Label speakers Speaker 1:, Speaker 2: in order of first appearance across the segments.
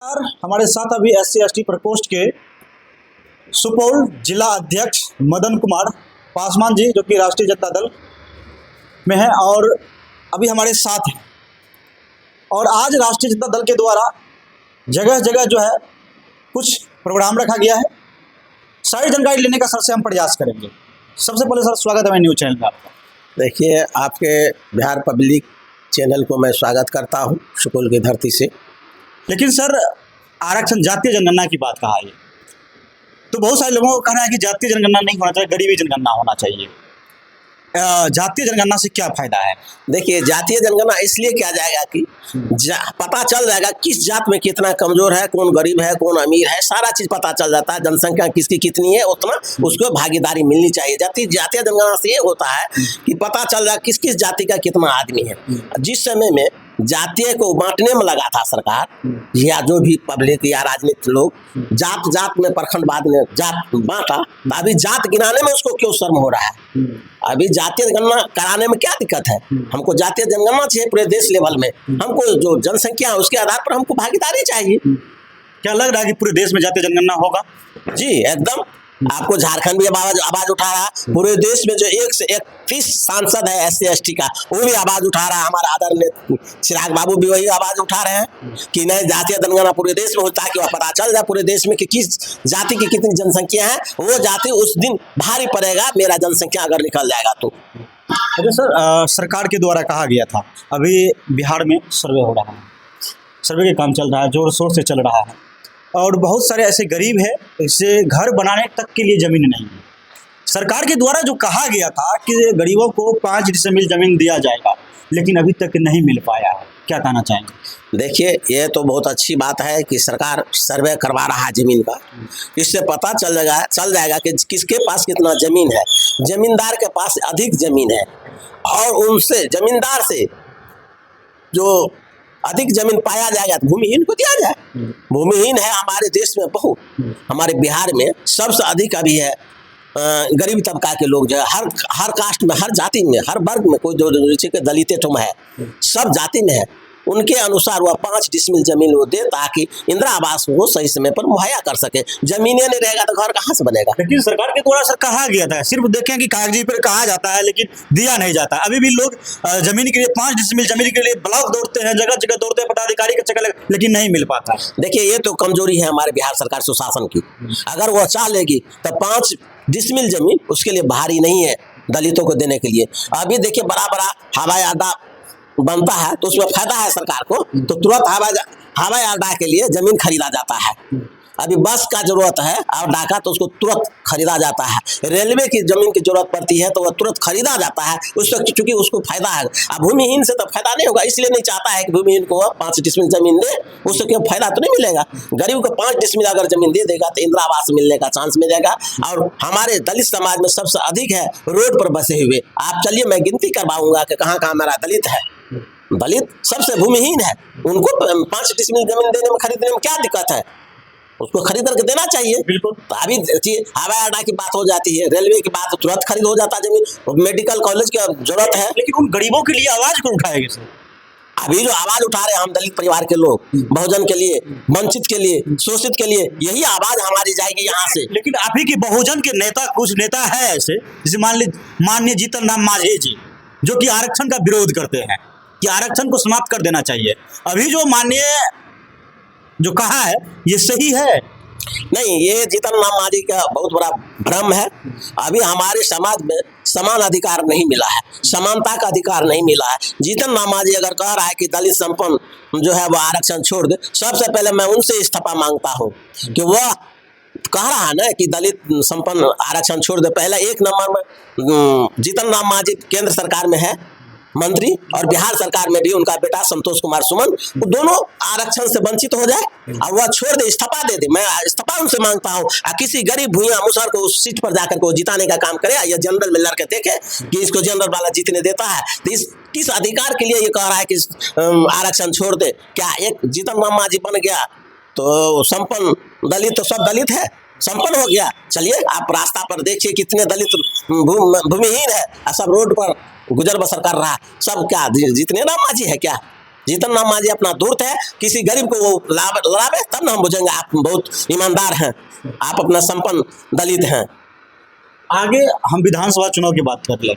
Speaker 1: और हमारे साथ अभी SC/ST प्रकोष्ठ के सुपौल जिला अध्यक्ष मदन कुमार पासवान जी, जो कि राष्ट्रीय जनता दल में है और अभी हमारे साथ हैं। और आज राष्ट्रीय जनता दल के द्वारा जगह जगह जो है कुछ प्रोग्राम रखा गया है। सारी जानकारी लेने का सर से हम प्रयास करेंगे। सबसे पहले सर स्वागत है मेरे न्यूज़ चैनल में आपका।
Speaker 2: देखिए, आपके बिहार पब्लिक चैनल को मैं स्वागत करता हूं सुपौल की धरती से।
Speaker 1: लेकिन सर, आरक्षण जातीय जनगणना की बात कहा है, तो बहुत सारे लोगों का कहना है कि जातीय जनगणना नहीं होना चाहिए, गरीबी जनगणना होना चाहिए। जातीय जनगणना से क्या फायदा है?
Speaker 2: देखिए, जातीय जनगणना इसलिए किया जाएगा कि पता चल जाएगा किस जात में कितना कमजोर है, कौन गरीब है, कौन अमीर है, सारा चीज पता चल जाता है। जनसंख्या किसकी कितनी है उतना उसको भागीदारी मिलनी चाहिए। जातीय जनगणना से ये होता है कि पता चल जाए किस किस जाति का कितना आदमी है। जिस समय में जातीय को बांटने में लगा था सरकार या जो भी पब्लिक या राजनीतिक लोग, जात जात में प्रखंडवाद में जात बांटा, अभी जात गिनाने में उसको क्यों शर्म हो रहा है? अभी जातीय जनगणना कराने में क्या दिक्कत है? हमको जातीय जनगणना चाहिए पूरे देश लेवल में। हमको जो जनसंख्या है उसके आधार पर हमको भागीदारी चाहिए।
Speaker 1: क्या लग रहा है कि पूरे देश में जातीय जनगणना होगा?
Speaker 2: जी एकदम। आपको झारखंड भी आवाज उठा रहा है। पूरे देश में जो 1 से 31 सांसद है SC/ST का, वो भी आवाज उठा रहा है। हमारा आदरणीय चिराग बाबू भी वही आवाज उठा रहे हैं कि नहीं, जातीय जनगणना पूरे देश में हो, ताकि वह पता चल जाए पूरे देश में कि किस जाति की कितनी जनसंख्या है। वो जाति उस दिन भारी पड़ेगा मेरा जनसंख्या अगर निकल जाएगा तो।
Speaker 1: अरे सर, सरकार के द्वारा कहा गया था अभी बिहार में सर्वे हो रहा है, सर्वे का काम चल रहा है, जोर शोर से चल रहा है और बहुत सारे ऐसे गरीब हैं जिसे घर बनाने तक के लिए ज़मीन नहीं है। सरकार के द्वारा जो कहा गया था कि गरीबों को 5 डिसमिल ज़मीन दिया जाएगा, लेकिन अभी तक नहीं मिल पाया है। क्या कहना चाहेंगे?
Speaker 2: देखिए, ये तो बहुत अच्छी बात है कि सरकार सर्वे करवा रहा है जमीन का। इससे पता चल जाएगा कि किसके पास कितना जमीन है। जमींदार के पास अधिक जमीन है और उनसे जमींदार से जो अधिक जमीन पाया जाएगा तो भूमिहीन को दिया जाए। भूमिहीन है हमारे देश में बहुत, हमारे बिहार में सबसे अधिक अभी है गरीब तबका के लोग जो है, हर कास्ट में, हर जाति में, हर वर्ग में, कोई जो दलित तुम है, सब जाति में है। उनके अनुसार वह 5 डिसमिल जमीन वो दे ताकि इंदिरा आवास वो सही समय पर मुहैया कर सके। जमीनें नहीं रहेगा तो घर कहाँ से बनेगा?
Speaker 1: लेकिन सरकार के द्वारा सर कहा गया था, सिर्फ देखें कि कागजी पर कहा जाता है लेकिन दिया नहीं जाता। अभी भी लोग जमीन के लिए 5 डिसमिल जमीन के लिए ब्लॉक दौड़ते हैं, जगह जगह दौड़ते हैं पदाधिकारी के चक्कर, लेकिन नहीं मिल पाता।
Speaker 2: देखिए, ये तो कमजोरी है हमारे बिहार सरकार सुशासन की। अगर वह चाह लेगी तो 5 डिसमिल जमीन उसके लिए भारी नहीं है दलितों को देने के लिए। अभी देखिए, बड़ा बड़ा हवाई अड्डा बनता है तो उसमें फायदा है सरकार को, तो तुरंत हवाई अड्डा के लिए जमीन खरीदा जाता है। अभी बस का जरूरत है अड्डा का तो उसको तुरंत खरीदा जाता है। रेलवे की जमीन की जरूरत पड़ती है तो वह तुरंत खरीदा जाता है उससे, क्योंकि उसको फायदा है। अब भूमिहीन से तो फायदा नहीं होगा, इसलिए नहीं चाहता है कि भूमिहीन को 5 डिसमिल जमीन दे, उससे क्यों फायदा तो नहीं मिलेगा। गरीब को 5 डिसमिल अगर जमीन दे देगा तो इंदिरा आवास मिलने का चांस मिलेगा। और हमारे दलित समाज में सबसे अधिक है रोड पर बसे हुए। आप चलिए, मैं गिनती करवाऊंगा कि कहाँ कहाँ हमारा दलित है। दलित सबसे भूमिहीन है, उनको 5 डिसमिल जमीन देने में, खरीदने में क्या दिक्कत है? उसको खरीद करके देना चाहिए।
Speaker 1: बिल्कुल।
Speaker 2: तो अभी हवाई अड्डा की बात हो जाती है, रेलवे की बात, तुरंत खरीद हो जाता जमीन। मेडिकल कॉलेज की जरूरत है,
Speaker 1: लेकिन उन गरीबों के लिए आवाज कौन उठाएगा सर?
Speaker 2: अभी जो आवाज उठा रहे हैं हम दलित परिवार के लोग, बहुजन के लिए, वंचित के लिए, शोषित के लिए, यही आवाज हमारी जाएगी यहाँ से।
Speaker 1: लेकिन आप ही के बहुजन के नेता, कुछ नेता है ऐसे, जैसे माननीय जीतन राम मांझी जी, जो कि आरक्षण का विरोध करते हैं कि आरक्षण को समाप्त कर देना चाहिए। अभी जो माननीय जो कहा है ये सही है?
Speaker 2: नहीं, ये जीतन राम मांझी का बहुत बड़ा भ्रम है। अभी हमारे समाज में समान अधिकार नहीं मिला है, समानता का अधिकार नहीं मिला है। जीतन राम मांझी अगर कह रहा है कि दलित संपन्न जो है वो आरक्षण छोड़ दे, सबसे पहले मैं उनसे इस्तीफा मांगता हूँ कि वह कह रहा है ना कि दलित संपन्न आरक्षण छोड़ दे। पहले 1 नंबर में जीतन राम मांझी केंद्र सरकार में है मंत्री, और बिहार सरकार में भी उनका बेटा संतोष कुमार सुमन, वो दोनों आरक्षण से वंचित हो जाए और वह छोड़ दे, इस्तीफा दे दे। मैं इस्तीफा उनसे मांगता हूँ। किसी गरीब भूया मुसहर को उस सीट पर जाकर को जिताने का काम करे, या जनरल में लड़के देखे कि इसको जनरल वाला जीतने देता है, तो इस किस अधिकार के लिए ये कह रहा है कि आरक्षण छोड़ दे? क्या एक जीतन राम मांझी बन गया तो संपन्न दलित, तो सब दलित है, संपन्न हो गया? चलिए, आप रास्ता पर देखिए कितने दलित भूमिहीन है, सब रोड पर गुजर बसर कर रहा है। सब क्या जीतने राम मांझी है क्या? जीतन राम मांझी अपना दूत है, किसी गरीब को वो लड़ावे तब ना हम बुझेंगे आप बहुत ईमानदार हैं, आप अपना संपन्न दलित हैं।
Speaker 1: आगे हम विधानसभा चुनाव की बात कर लें।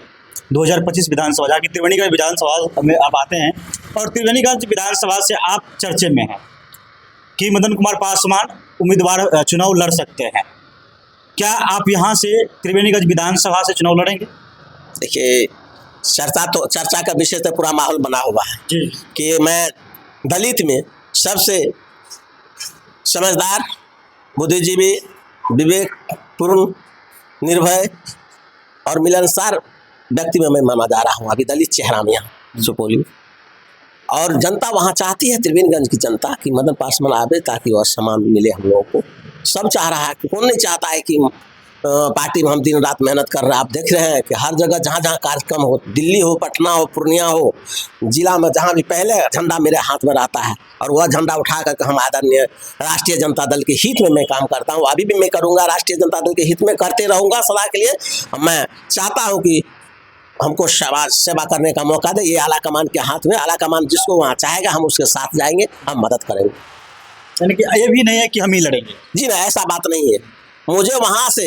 Speaker 1: 2025 विधानसभा, जहाँ की त्रिवेणीगंज विधानसभा में आप आते हैं और त्रिवेणीगंज विधानसभा से आप चर्चे में हैं कि मदन कुमार पासवान उम्मीदवार चुनाव लड़ सकते हैं। क्या आप यहाँ से त्रिवेणीगंज विधानसभा से चुनाव लड़ेंगे?
Speaker 2: देखिए, चर्चा का विषय तो पूरा माहौल बना हुआ है
Speaker 1: जी।
Speaker 2: कि मैं दलित में सबसे समझदार, बुद्धिजीवी, विवेकपूर्ण, निर्भय और मिलनसार व्यक्ति में मैं माना जा रहा हूँ अभी दलित चेहरा में यहाँ सुपौल में। और जनता वहाँ चाहती है, त्रिवेणीगंज की जनता, कि मदन पासवान आवे ताकि वह सम्मान मिले हम लोगों को। सब चाह रहा है, कौन नहीं चाहता है कि पार्टी में हम दिन रात मेहनत कर रहे हैं। आप देख रहे हैं कि हर जगह जहाँ जहाँ कार्यक्रम हो, दिल्ली हो, पटना हो, पूर्णिया हो, जिला में जहाँ भी पहले झंडा मेरे हाथ में रहता है और वह झंडा उठा करके हम आदरणीय राष्ट्रीय जनता दल के हित में मैं काम करता हूँ। अभी भी मैं करूँगा, राष्ट्रीय जनता दल के हित में करते रहूँगा सदा के लिए। मैं चाहता हूँ कि हमको सेवा करने का मौका दे, ये आला कमान के हाथ में। आला कमान जिसको वहाँ चाहेगा हम उसके साथ जाएंगे, हम मदद करेंगे।
Speaker 1: यानी कि ये भी नहीं है कि हम ही लड़ेंगे।
Speaker 2: जी ना, ऐसा बात नहीं है। मुझे वहाँ से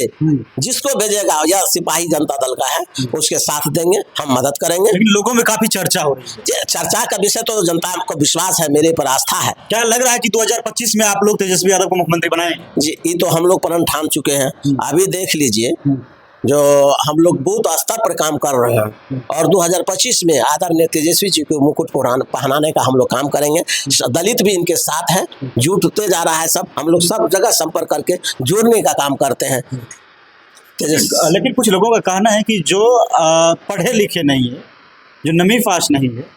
Speaker 2: जिसको भेजेगा, या सिपाही जनता दल का है, उसके साथ देंगे, हम मदद करेंगे।
Speaker 1: लेकिन लोगों में काफी चर्चा हो रही है।
Speaker 2: चर्चा का विषय तो जनता को विश्वास है, मेरे पर आस्था है।
Speaker 1: क्या लग रहा है कि 2025 में आप लोग तेजस्वी यादव को मुख्यमंत्री बनाएंगे?
Speaker 2: जी, ये तो हम लोग प्रण ठान चुके हैं। अभी देख लीजिए, जो हम लोग बूथ स्तर पर काम कर रहे हैं और 2025 में आदरणीय तेजस्वी जी को मुकुट पहनाने का हम लोग काम करेंगे। दलित भी इनके साथ है, जुटते जा रहा है सब। हम लोग सब जगह संपर्क करके जोड़ने का काम करते हैं।
Speaker 1: लेकिन कुछ लोगों का कहना है कि जो पढ़े लिखे नहीं है, जो नमी फाश नहीं है,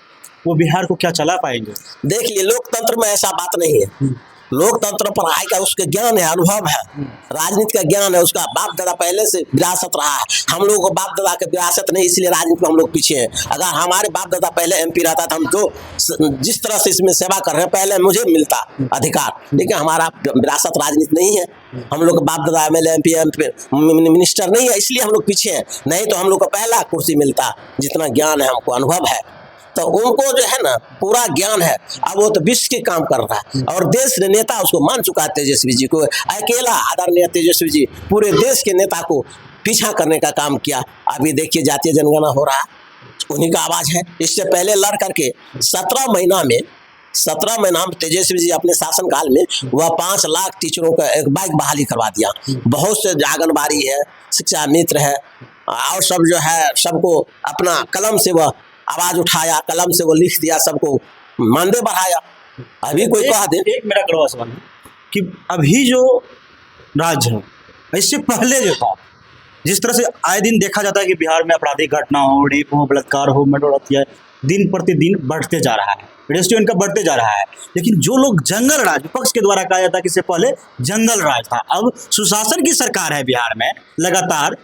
Speaker 1: वो बिहार को क्या चला पाएंगे?
Speaker 2: देखिए, लोकतंत्र में ऐसा बात नहीं है। लोकतंत्र पढ़ाई का उसके ज्ञान है, अनुभव है, राजनीति का ज्ञान है, उसका बाप दादा पहले से विरासत रहा है। हम लोगों को बाप दादा के विरासत नहीं, इसलिए राजनीति में हम लोग पीछे हैं। अगर हमारे बाप दादा पहले एमपी रहता था, हम तो जिस तरह से इसमें सेवा कर रहे हैं, पहले मुझे मिलता अधिकार, लेकिन हमारा विरासत राजनीति नहीं है। हम लोग बाप दादा एमएलए एमपी मिनिस्टर नहीं है, इसलिए हम लोग पीछे हैं। नहीं तो हम लोग को पहला कुर्सी मिलता। जितना ज्ञान है, हमको अनुभव है, तो उनको जो है ना पूरा ज्ञान है। अब वो तो विश्व के काम कर रहा है और देश ने नेता उसको मान चुका है। तेजस्वी जी को अकेला आदरणीय तेजस्वी जी पूरे देश के नेता को पीछा करने का काम किया। अभी देखिए, जातीय जनगणना हो रहा है, उन्हीं का आवाज है। इससे पहले लड़ करके 17 महीना में तेजस्वी जी अपने शासनकाल में वह 5 लाख टीचरों का एक बाइक बहाली करवा दिया। बहुत से आंगनबाड़ी है, शिक्षा मित्र है और सब जो है, सबको अपना कलम से वह आवाज उठाया, कलम से वो लिख दिया, सबको मानदेय बढ़ाया। अभी कोई कहा दे,
Speaker 1: एक मेरा कड़वा सवाल है कि अभी जो राज्य है, इससे पहले जो था, जिस तरह से आए दिन देखा जाता है कि बिहार में आपराधिक घटना हो, रेप हो, बलात्कार हो, मर्डर हत्या दिन प्रतिदिन बढ़ते जा रहा है, रेशियो इनका बढ़ते जा रहा है। लेकिन जो लोग जंगल राज, विपक्ष के द्वारा कहा जाता है कि इससे पहले जंगल राज था, अब सुशासन की सरकार है बिहार में लगातार,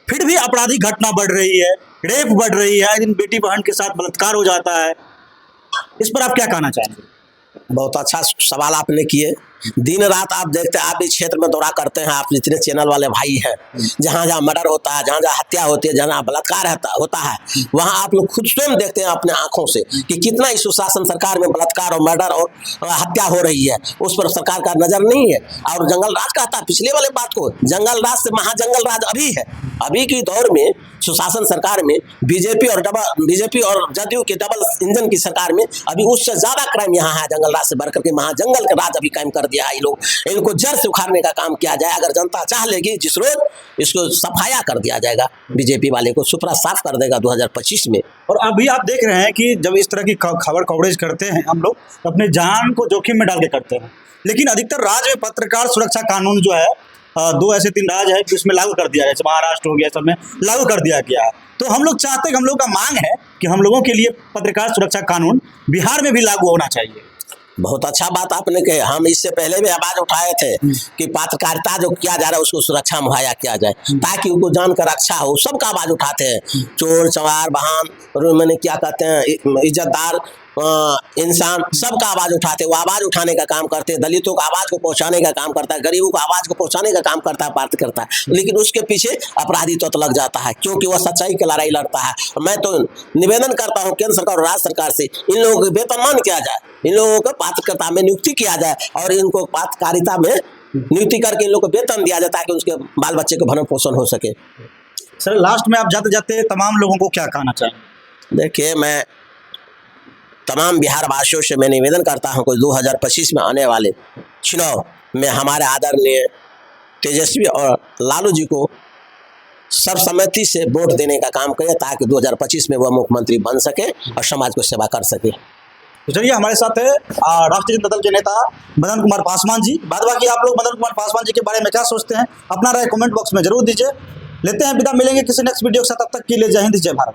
Speaker 1: फिर भी आपराधिक घटना बढ़ रही है, रेप बढ़ रही है, दिन बेटी बहन के साथ बलात्कार हो जाता है। इस पर आप क्या कहना चाहेंगे?
Speaker 2: बहुत अच्छा सवाल आपने किए। दिन रात आप देखते हैं, आप इस क्षेत्र में दौरा करते हैं, आप जितने चैनल वाले भाई हैं, जहाँ जहाँ मर्डर होता है, जहाँ जहाँ हत्या होती है, जहाँ बलात्कार होता है, वहाँ आप लोग खुद स्वयं देखते हैं अपने आंखों से कि कितना इस सुशासन सरकार में बलात्कार और मर्डर और हत्या हो रही है। उस पर सरकार का नजर नहीं है। और जंगल राज कहता है, पिछले वाले बात को, जंगल राज से महाजंगल राज अभी है। अभी की दौर में सुशासन सरकार में बीजेपी और जदयू के डबल इंजन की सरकार में अभी उससे ज्यादा क्राइम यहाँ है। जंगल राज से बढ़कर के महाजंगल का राज अभी कायम कर दिया है। ये लोग, इनको जड़ से उखाड़ने का काम किया जाए। अगर जनता चाह लेगी, जिस रोज इसको सफाया कर दिया जाएगा, बीजेपी वाले को सुपरा साफ कर देगा 2025 में।
Speaker 1: और अभी आप देख रहे हैं कि जब इस तरह की खबर कवरेज करते हैं हम लोग, तो अपने जान को जोखिम में डाल के करते हैं। लेकिन अधिकतर राज्य में पत्रकार सुरक्षा कानून जो है, 2 ऐसे 3 राज्य है जिसमें लागू कर दिया है, जैसे महाराष्ट्र हो गया, सब में लागू कर दिया गया है। तो हम लोग चाहते हैं, हम लोग का मांग है कि हम लोगों के लिए पत्रकार सुरक्षा कानून बिहार में भी लागू होना चाहिए।
Speaker 2: बहुत अच्छा बात आपने कही। हम इससे पहले भी आवाज उठाए थे कि पत्रकारिता जो किया जा रहा है उसको सुरक्षा मुहैया किया जाए, ताकि उनको जान कर रक्षा हो। सबका आवाज उठाते हैं, चोर चमार बहान, मैंने क्या कहते हैं, इज्जतदार इंसान सबका आवाज उठाते, वो आवाज उठाने का काम करते, दलितों को आवाज को पहुंचाने का काम करता है, गरीबों को आवाज को पहुंचाने का काम करता है, बात करता है, लेकिन उसके पीछे अपराधी तत्व लग जाता है, क्योंकि वह सच्चाई की लड़ाई लड़ता है। मैं तो निवेदन करता हूं केंद्र सरकार और राज्य सरकार से, इन लोगों को वेतनमान किया जाए, इन लोगों को पत्रकारिता में नियुक्ति किया जाए और इनको पत्रकारिता में नियुक्ति करके इन लोगों को वेतन दिया जाए ताकि उसके बाल बच्चे को भरण पोषण हो सके।
Speaker 1: सर लास्ट में आप जाते जाते तमाम लोगों को क्या कहना चाहें?
Speaker 2: देखिए, मैं तमाम बिहार वासियों से मैं निवेदन करता हूं कि 2025 में आने वाले चुनाव में हमारे आदरणीय तेजस्वी और लालू जी को सर्वसम्मति से वोट देने का काम करें ताकि 2025 में वह मुख्यमंत्री बन सके और समाज को सेवा कर सके।
Speaker 1: तो चलिए, हमारे साथ है राष्ट्रीय जनता दल के नेता मदन कुमार पासवान जी। बाद बाकी आप लोग मदन कुमार पासवान जी के बारे में क्या सोचते हैं, अपना राय कमेंट बॉक्स में जरूर दीजिए। लेते हैं विदा, मिलेंगे किसी नेक्स्ट वीडियो के साथ, तब तक के लिए जय हिंद जय भारत।